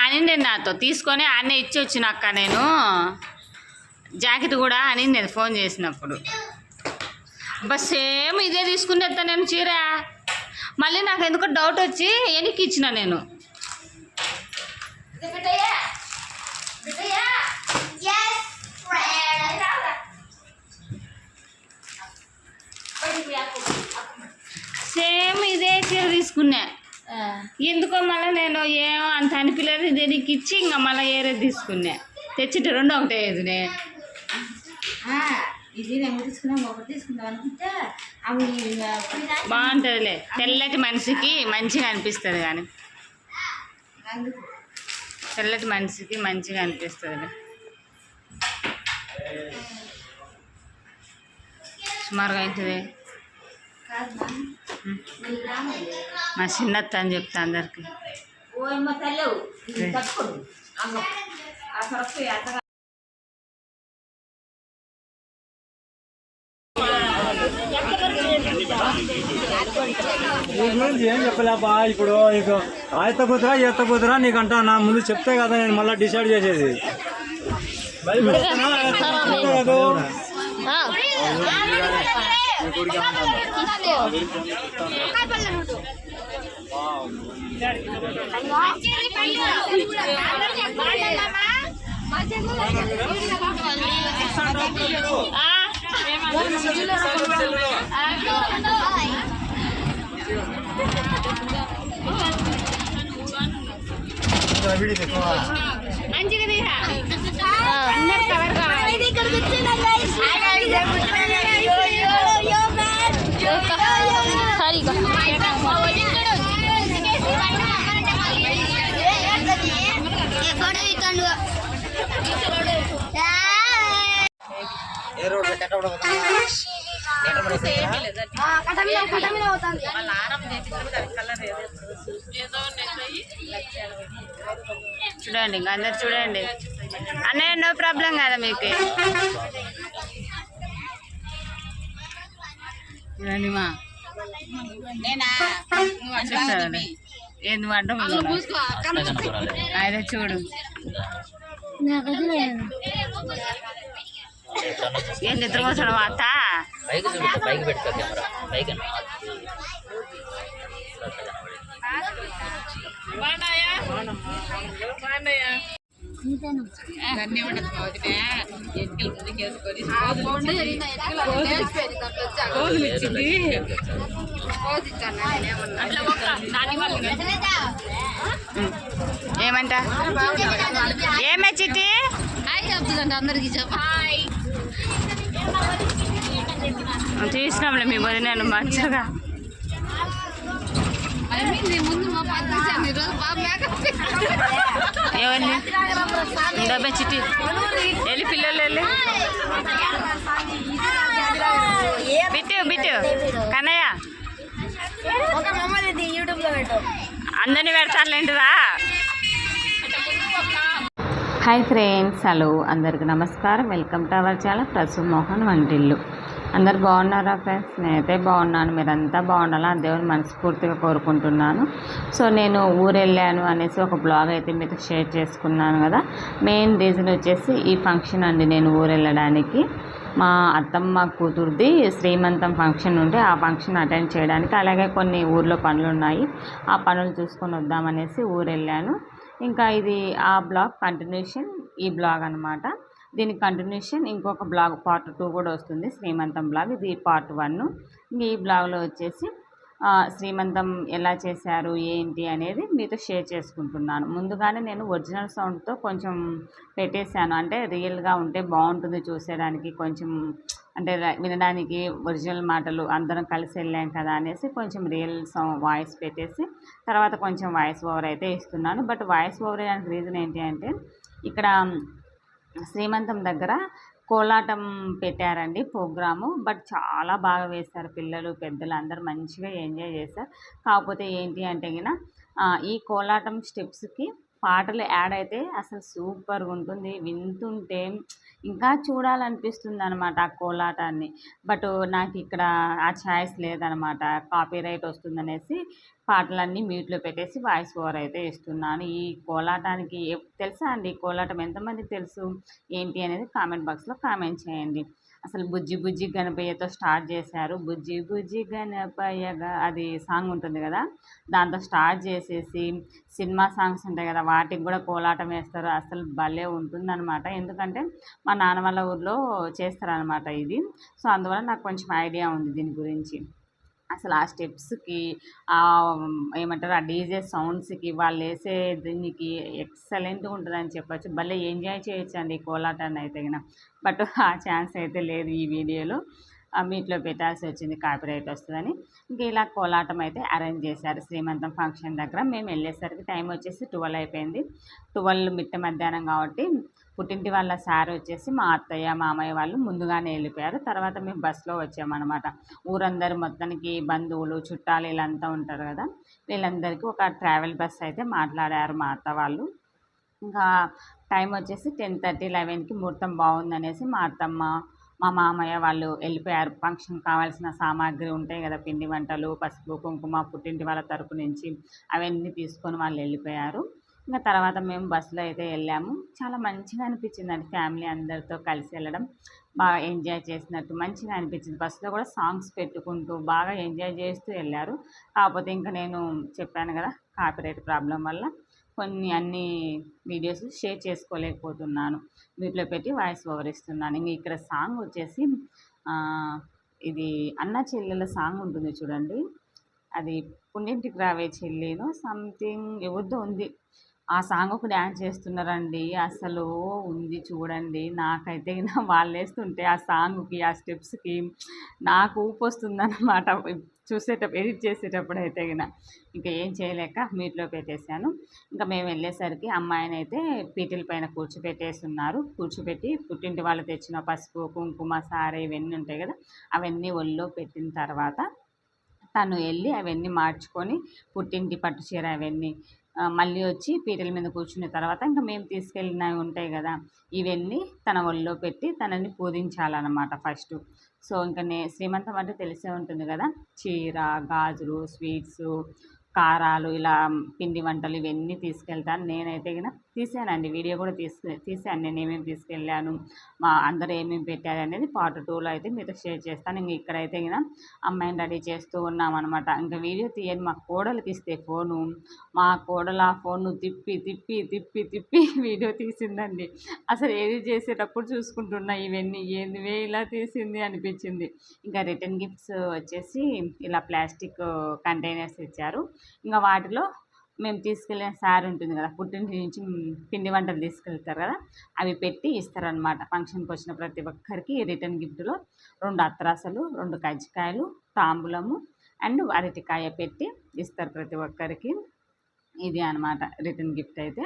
అనింది నాతో తీసుకొని అన్నీ ఇచ్చి వచ్చినాక నేను జాకెట్ కూడా అనింది ఫోన్ చేసినప్పుడు. బస్ సేమ్ ఇదే తీసుకునేస్తా నేను చీర. మళ్ళీ నాకు ఎందుకో డౌట్ వచ్చి వెనక్కి ఇచ్చిన నేను. సేమ్ ఇదే చీర తీసుకున్నా. ఎందుకో మళ్ళీ నేను ఏమో అంత అనిపించలేదు. ఇది నీకు ఇచ్చి ఇంకా మళ్ళీ ఏరే తీసుకున్నా. తెచ్చిట్టు రెండు ఒకటే ఇదినే ఇది మేము తీసుకున్నాం, ఒకటి తీసుకుందాం అనుకుంటే అవి బాగుంటుందిలే. తెల్లటి మనిషికి మంచిగా అనిపిస్తుంది. కానీ తెల్లటి మనిషికి మంచిగా అనిపిస్తుంది. సుమారుగా అవుతుంది. మా చిన్నత్త అని చెప్తా అందరికి. ఏం చెప్పలేబా. ఇప్పుడు నీకు ఆయత కుదరా ఈత కుదరా నీకంటా నా ముందు చెప్తే కదా నేను మళ్ళీ డిసైడ్ చేసేది. చూడండి ఇంకా అందరు చూడండి. అన్నయ్య నో ప్రాబ్లం కదా మీకు. చూడండి మా ఏంది అడ్డం అదే చూడు. ఏం నిద్రపోతాడు అత్త. ఏమంట ఏమే చిట్టి చెప్తుందండి అందరికి తీసినాంలే మీ వదిన మంచిగా. ఎవరిని డబ్బే చిట్టి వెళ్ళి పిల్లలు వెళ్ళి బిట్టు బిట్టు కన్నయ్య అందరినీ పెడతారులేంటిరా. హాయ్ ఫ్రెండ్స్, హలో అందరికి నమస్కారం. Welcome to our channel Prasu Mohan Vantillu. అందరు బాగున్నారా ఫ్రెండ్స్? నేనైతే బాగున్నాను. మీరంతా బాగుండాలా దేవుని మనస్ఫూర్తిగా కోరుకుంటున్నాను. సో నేను ఊరు వెళ్ళాను అనేసి ఒక బ్లాగ్ అయితే మీతో షేర్ చేసుకున్నాను కదా. మెయిన్ రీజన్ వచ్చేసి ఈ ఫంక్షన్ అండి. నేను ఊరు వెళ్ళడానికి మా అత్తమ్మ కూతురుది శ్రీమంతం ఫంక్షన్ ఉంటే ఆ ఫంక్షన్ అటెండ్ చేయడానికి, అలాగే కొన్ని ఊర్లో పనులు ఉన్నాయి, ఆ పనులు చూసుకొని వద్దామనేసి ఊరు వెళ్ళాను. ఇంకా ఇది ఆ బ్లాగ్ కంటిన్యూషన్ ఈ బ్లాగ్ అనమాట. దీనికి కంటిన్యూషన్ ఇంకొక బ్లాగ్ పార్ట్ 2 కూడా వస్తుంది, శ్రీమంతం బ్లాగ్. ఇది పార్ట్ 1. ఈ బ్లాగ్లో వచ్చేసి శ్రీమంతం ఎలా చేశారు ఏంటి అనేది మీతో షేర్ చేసుకుంటున్నాను. ముందుగానే నేను ఒరిజినల్ సౌండ్తో కొంచెం పెట్టేశాను, అంటే రియల్గా ఉంటే బాగుంటుంది చూసేదానికి, కొంచెం అంటే వినడానికి ఒరిజినల్ మాటలు అందరం కలిసి వెళ్ళాం కదా అనేసి కొంచెం రియల్ వాయిస్ పెట్టేసి తర్వాత కొంచెం వాయిస్ ఓవర్ అయితే ఇస్తున్నాను. బట్ వాయిస్ ఓవర్ అయ్యడానికి రీజన్ ఏంటి అంటే ఇక్కడ శ్రీమంతం దగ్గర కోలాటం పెట్టారండి ప్రోగ్రాము. బట్ చాలా బాగా వేశారు, పిల్లలు పెద్దలు అందరూ మంచిగా ఎంజాయ్ చేశారు. కాకపోతే ఏంటి అంటే ఈ కోలాటం స్టెప్స్కి పాటలు యాడ్ అయితే అసలు సూపర్గా ఉంటుంది. వింటుంటే ఇంకా చూడాలనిపిస్తుంది అనమాట ఆ కోలాటాన్ని. బట్ నాకు ఇక్కడ ఆ ఛాయిస్ లేదనమాట. కాపీరైట్ వస్తుందనేసి పాటలన్నీ మ్యూట్లో పెట్టేసి వాయిస్ ఓవర్ అయితే ఇస్తున్నాను. ఈ కోలాటానికి తెలుసా అండి? ఈ కోలాటం ఎంతమందికి తెలుసు ఏంటి అనేది కామెంట్ బాక్స్లో కామెంట్ చేయండి. అసలు బుజ్జి బుజ్జి గణపయ్యతో స్టార్ట్ చేశారు. బుజ్జి బుజ్జి గణపయ్యగా అది సాంగ్ ఉంటుంది కదా, దాంతో స్టార్ట్ చేసేసి సినిమా సాంగ్స్ ఉంటాయి కదా వాటికి కూడా కోలాటం వేస్తారు. అసలు భలే ఉంటుందన్నమాట. ఎందుకంటే మా నాన్న వాళ్ళ ఊర్లో చేస్తారనమాట ఇది. సో అందువల్ల నాకు కొంచెం ఐడియా ఉంది దీని గురించి. అసలు ఆ స్టెప్స్‌కి ఏమంటారు ఆ డీజే సౌండ్స్‌కి వాళ్ళేసే దీనికి ఎక్సలెంట్‌గా ఉంటదని చెప్పొచ్చు. భలే ఎంజాయ్ చేయొచ్చండి ఈ కోలాటాన్నయితే గిన. బట్ ఆ ఛాన్స్ అయితే లేదు ఈ వీడియోలో. మ్యూట్లో పెట్టాల్సొచ్చింది కాపీరైట్ వస్తదని. ఇంక ఇలా కోలాటం అయితే అరేంజ్ చేశారు శ్రీమంతం ఫంక్షన్ దగ్గర. మేము వెళ్ళేసరికి టైం వచ్చేసి 12 అయిపోయింది. 12 మిట్ట మధ్యాహ్నం కాబట్టి పుట్టింటి వాళ్ళ సార్ వచ్చేసి మా అత్తయ్య, మామయ్య వాళ్ళు ముందుగానే వెళ్ళిపోయారు. తర్వాత మేము బస్సులో వచ్చామనమాట. ఊరందరూ మొత్తానికి బంధువులు, చుట్టాలు వీళ్ళంతా ఉంటారు కదా, వీళ్ళందరికీ ఒక ట్రావెల్ బస్ అయితే మాట్లాడారు మా అత్త వాళ్ళు. ఇంకా టైం వచ్చేసి 10:30, 11కి ముహూర్తం బాగుందనేసి మా అత్తమ్మ, మా మామయ్య వాళ్ళు వెళ్ళిపోయారు. ఫంక్షన్‌కి కావాల్సిన సామాగ్రి ఉంటాయి కదా, పిండి వంటలు, పసుపు, కుంకుమ పుట్టింటి వాళ్ళ తరపు నుంచి అవన్నీ తీసుకొని వాళ్ళు వెళ్ళిపోయారు. ఇంక తర్వాత మేము బస్సులో అయితే వెళ్ళాము. చాలా మంచిగా అనిపించిందండి ఫ్యామిలీ అందరితో కలిసి వెళ్ళడం. బాగా ఎంజాయ్ చేసినట్టు మంచిగా అనిపించింది. బస్సులో కూడా సాంగ్స్ పెట్టుకుంటూ బాగా ఎంజాయ్ చేస్తూ వెళ్ళారు. కాకపోతే ఇంక నేను చెప్పాను కదా కాపీరైట్ ప్రాబ్లం వల్ల అన్ని వీడియోస్ షేర్ చేసుకోలేకపోతున్నాను. మ్యూట్లో పెట్టి వాయిస్ ఓవర్ ఇస్తున్నాను. ఇంక ఇక్కడ సాంగ్ వచ్చేసి ఇది అన్న చెల్లెల సాంగ్ ఉంటుంది చూడండి. అది పుట్టింటికి రావే చెల్లినో సంథింగ్ ఎవరిదో ఉంది. ఆ సాంగ్‌కి డాన్స్ చేస్తున్నారండి. అసలు ఉంది చూడండి. నాకైతే గిన వాళ్ళేస్తుంటే ఆ సాంగ్‌కి, ఆ స్టెప్స్‌కి నాకు ఊపొస్తుందనమాట. ఎడిట్ చేసేటప్పుడైతే గిన. ఇంక ఏం చేయలేక మ్యూట్‌లో పెట్టేశాను. ఇంక మేము వెళ్ళేసరికి అమ్మాయినైతే పీటల పైన కూర్చోపెట్టేసున్నారు. కూర్చోపెట్టి పుట్టింటి వాళ్ళు తెచ్చిన పసుపు, కుంకుమ, సారె ఇవన్నీ ఉంటాయి కదా, అవన్నీ ఒళ్ళో పెట్టిన తర్వాత తను వెళ్ళి అవన్నీ మార్చుకొని పుట్టింటి పట్టు చీర అవన్నీ మళ్ళీ వచ్చి పీటల మీద కూర్చున్న తర్వాత ఇంక మేము తీసుకెళ్ళినవి ఉంటాయి కదా, ఇవన్నీ తన ఒళ్ళో పెట్టి తనని పూజించాలన్నమాట ఫస్టు. సో ఇంక శ్రీమంతం అంటే తెలిసే ఉంటుంది కదా, చీర, గాజులు, స్వీట్సు, కారాలు, ఇలా పిండి వంటలు ఇవన్నీ తీసుకెళ్తాను. నేనైతే గిన తీసానండి వీడియో కూడా తీసాను నేను ఏమేమి తీసుకెళ్ళాను, మా అందరూ ఏమేమి పెట్టారు అనేది పార్ట్ 2లో అయితే మీతో షేర్ చేస్తాను. ఇంక ఇక్కడైతే గిన అమ్మాయిని రెడీ చేస్తూ ఉన్నామన్నమాట. ఇంక వీడియో తీయని మా కోడలికి ఇస్తే ఫోను, మా కోడలు ఆ ఫోన్ను తిప్పి తిప్పి తిప్పి తిప్పి వీడియో తీసిందండి. అసలు ఎడిట్ చేసేటప్పుడు చూసుకుంటున్నా ఇవన్నీ ఏందివే ఇలా తీసింది అనిపించింది. ఇంకా రిటర్న్ గిఫ్ట్స్ వచ్చేసి ఇలా ప్లాస్టిక్ కంటైనర్స్ ఇచ్చారు. ఇంకా వాటిలో మేము తీసుకెళ్ళిన సారీ ఉంటుంది కదా, పుట్టింటి నుంచి పిండి వంటలు తీసుకెళ్తారు కదా, అవి పెట్టి ఇస్తారనమాట. ఫంక్షన్కి వచ్చిన ప్రతి ఒక్కరికి రిటర్న్ గిఫ్ట్లో 2 అత్తరాసలు, 2 కజ్జికాయలు, తాంబూలము అండ్ అరటికాయ పెట్టి ఇస్తారు ప్రతి ఒక్కరికి. ఇది అనమాట రిటర్న్ గిఫ్ట్ అయితే.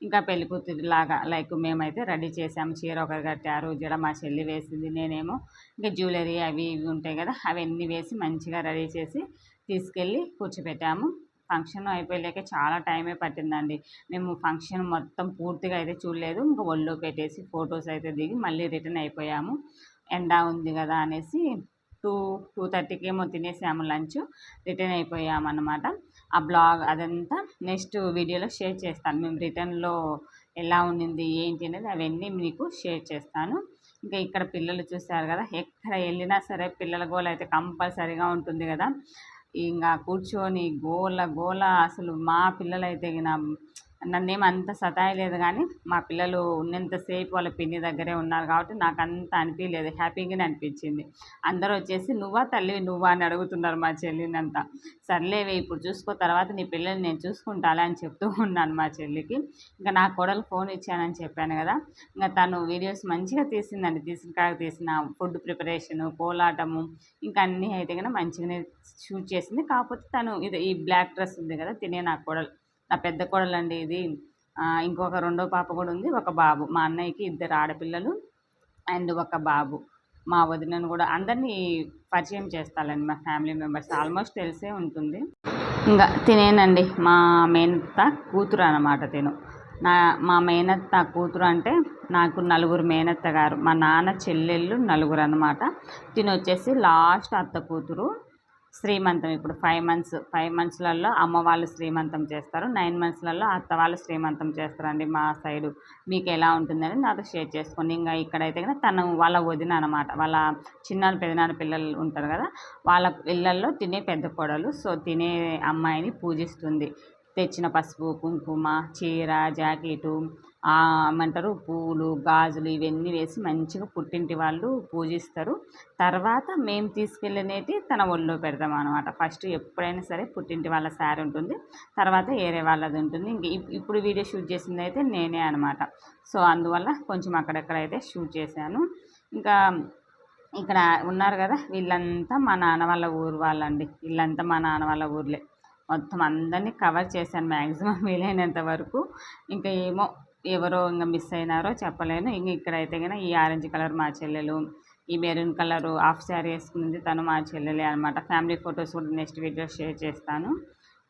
ఇంకా పెళ్ళికూతురిలాగా లైక్ మేమైతే రెడీ చేసాము. చీర ఒకరు కట్టారు, జడ మా చెల్లి వేసింది, నేనేమో ఇంకా జ్యువెలరీ అవి ఇవి ఉంటాయి కదా అవన్నీ వేసి మంచిగా రెడీ చేసి తీసుకెళ్ళి కూర్చోపెట్టాము. ఫంక్షన్ అయిపోయాక చాలా టైమే పట్టిందండి. మేము ఫంక్షన్ మొత్తం పూర్తిగా అయితే చూడలేదు. ఇంకా ఒళ్ళో పెట్టేసి ఫొటోస్ అయితే దిగి మళ్ళీ రిటర్న్ అయిపోయాము. ఎండ ఉంది కదా అనేసి 2:30కి ఏమో తినేసాము లంచ్, రిటర్న్ అయిపోయామన్నమాట. ఆ బ్లాగ్ అదంతా నెక్స్ట్ వీడియోలో షేర్ చేస్తాను. మేము రిటర్న్లో ఎలా ఉండింది ఏంటి అనేది అవన్నీ మీకు షేర్ చేస్తాను. ఇంకా ఇక్కడ పిల్లలు చూశారు కదా, ఎక్కడ వెళ్ళినా సరే పిల్లల గోల అయితే కంపల్సరీగా ఉంటుంది కదా. ఇంకా కూర్చొని గోల గోల. అసలు మా పిల్లలైతే నన్నేం అంత సతాయలేదు కానీ మా పిల్లలు ఉన్నంతసేపు వాళ్ళ పిన్ని దగ్గరే ఉన్నారు కాబట్టి నాకు అంత అనిపించలేదు, హ్యాపీగానే అనిపించింది. అందరూ వచ్చేసి నువ్వా తల్లి నువ్వా అని అడుగుతున్నారు మా చెల్లినంతా. సర్లేవే ఇప్పుడు చూసుకో, తర్వాత నీ పిల్లల్ని నేను చూసుకుంటాలే అని చెప్తూ ఉన్నాను మా చెల్లికి. ఇంకా నా కోడలు ఫోన్ ఇచ్చానని చెప్పాను కదా, ఇంకా తను వీడియోస్ మంచిగా తీసిందండి. తీసిన కాడికి తీసిన ఫుడ్ ప్రిపరేషను, కోలాటము ఇంకా అన్నీ అయితే కనుక మంచిగానే షూట్ చేసింది. కాకపోతే తను ఈ బ్లాక్ డ్రెస్ ఉంది కదా తినే నా కోడలు, నా పెద్ద కోడలండి ఇది. ఇంకొక రెండో పాప కూడా ఉంది, ఒక బాబు. మా అన్నయ్యకి 2 ఆడపిల్లలు అండ్ ఒక బాబు. మా వదినను కూడా అందరినీ పరిచయం చేస్తానండి. మా ఫ్యామిలీ మెంబర్స్ ఆల్మోస్ట్ తెలిసే ఉంటుంది. ఇంకా తినేనండి. మా మేనత్త కూతురు అన్నమాట తిను. మా మేనత్త కూతురు అంటే నాకు నలుగురు మేనత్త గారు, మా నాన్న చెల్లెళ్ళు నలుగురు అనమాట. తిను వచ్చేసి లాస్ట్ అత్త కూతురు. శ్రీమంతం ఇప్పుడు 5 మంత్స్లలో అమ్మ వాళ్ళు శ్రీమంతం చేస్తారు, 9 మంత్స్లలో అత్త వాళ్ళు శ్రీమంతం చేస్తారండి మా సైడు. మీకు ఎలా ఉంటుందని నాతో షేర్ చేసుకోండి. ఇంకా ఇక్కడైతే కనుక తను వాళ్ళ వదిన అనమాట, వాళ్ళ చిన్నాన్న పెదనాన్న పిల్లలు ఉంటారు కదా, వాళ్ళ ఇళ్ళల్లో తినే పెద్ద కోడలు. సో తినే అమ్మాయిని పూజిస్తుంది. తెచ్చిన పసుపు కుంకుమ చీర జాకెటు ఏమంటారు పూలు గాజులు ఇవన్నీ వేసి మంచిగా పుట్టింటి వాళ్ళు పూజిస్తారు. తర్వాత మేము తీసుకెళ్ళినవి తన ఒళ్ళో పెడతాం అనమాట. ఫస్ట్ ఎప్పుడైనా సరే పుట్టింటి వాళ్ళ శారీ ఉంటుంది, తర్వాత ఏరే వాళ్ళది ఉంటుంది. ఇంక ఇప్పుడు వీడియో షూట్ చేసింది అయితే నేనే అనమాట. సో అందువల్ల కొంచెం అక్కడెక్కడైతే షూట్ చేశాను. ఇంకా ఇక్కడ ఉన్నారు కదా, వీళ్ళంతా మా నాన్న వాళ్ళ ఊరు వాళ్ళండి. వీళ్ళంతా మా నాన్న వాళ్ళ ఊర్లే. మొత్తం అందరినీ కవర్ చేశాను మ్యాక్సిమం వీలైనంత వరకు. ఇంకా ఏమో ఎవరో ఇంకా మిస్ అయినారో చెప్పలేను. ఇంక ఇక్కడైతే కనుక ఈ ఆరెంజ్ కలర్ మా చెల్లెలు, ఈ మెరూన్ కలరు హాఫ్ శారీ వేసుకుంది తను మా చెల్లెలే అనమాట. ఫ్యామిలీ ఫొటోస్ కూడా నెక్స్ట్ వీడియో షేర్ చేస్తాను.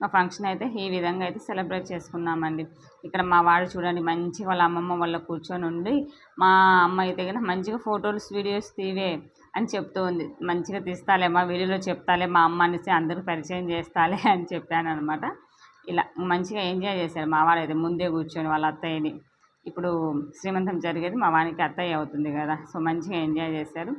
మా ఫంక్షన్ అయితే ఈ విధంగా అయితే సెలబ్రేట్ చేసుకున్నామండి. ఇక్కడ మా వాడు చూడండి మంచిగా వాళ్ళ అమ్మమ్మ వాళ్ళ కూర్చొని ఉండి, మా అమ్మ అయితే కనుక మంచిగా ఫొటోస్ వీడియోస్ తీవే అని చెప్తూ ఉంది. మంచిగా తీస్తాలే మా వీడియోలో చెప్తాలే మా అమ్మ అనేసి అందరికి పరిచయం చేస్తాలే అని చెప్పాను అనమాట. ఇలా మంచిగా ఎంజాయ్ చేశారు మా వాడైతే ముందే కూర్చొని వాళ్ళ అత్తయ్యని. ఇప్పుడు శ్రీమంతం జరిగేది మా వానికి అత్తయ్య అవుతుంది కదా, సో మంచిగా ఎంజాయ్ చేశారు.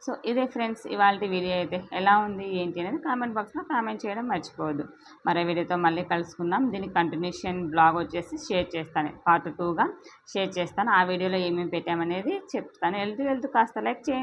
సో ఇదే ఫ్రెండ్స్ ఇవాళ వీడియో అయితే ఎలా ఉంది ఏంటి అనేది కామెంట్ బాక్స్లో కామెంట్ చేయడం మర్చిపోవద్దు. మరో వీడియోతో మళ్ళీ కలుసుకుందాం. దీనికి కంటిన్యూషన్ బ్లాగ్ వచ్చేసి షేర్ చేస్తాను, పార్ట్ 2గా షేర్ చేస్తాను. ఆ వీడియోలో ఏమేమి పెట్టామనేది చెప్తాను. వెళ్తూ కాస్త లైక్ చేయండి.